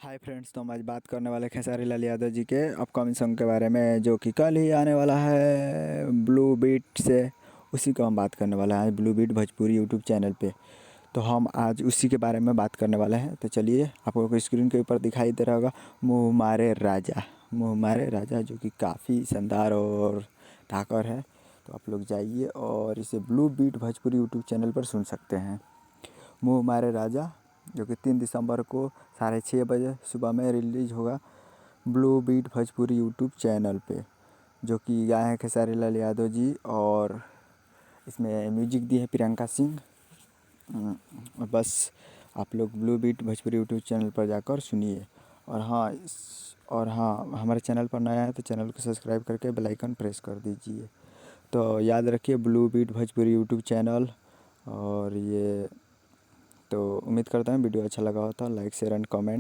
Hi friends, तो हम आज बात करने वाले खेसारी लाल यादव जी के अपकमिंग सॉन्ग के बारे में, जो कि कल ही आने वाला है ब्लू बीट से। उसी को हम बात करने वाले हैं Blue Beat Bhojpuri YouTube channel पे। तो हम आज उसी के बारे में बात करने वाले हैं। तो चलिए, आपको स्क्रीन के ऊपर दिखाई दे रहा होगा मुँह मारे राजा। मुँह मारे राजा जो कि काफ़ी शानदार और धाकड़ है। तो आप लोग जाइए और इसे Blue Beat Bhojpuri YouTube channel पर सुन सकते हैं। मुँह मारे राजा जो कि 3 दिसंबर को 6:30 बजे सुबह में रिलीज़ होगा Blue Beat Bhojpuri YouTube channel पे, जो कि गाए हैं खेसारी लाल यादव जी। और इसमें म्यूजिक दी है प्रियंका सिंह। और बस आप लोग Blue Beat Bhojpuri YouTube channel पर जाकर सुनिए। और हाँ, हमारे चैनल पर नया है तो चैनल को सब्सक्राइब करके बेल आइकन प्रेस कर दीजिए। तो याद रखिए Blue Beat Bhojpuri YouTube channel. और ये तो उम्मीद करता हूँ वीडियो अच्छा लगा हो तो लाइक शेयर एंड कमेंट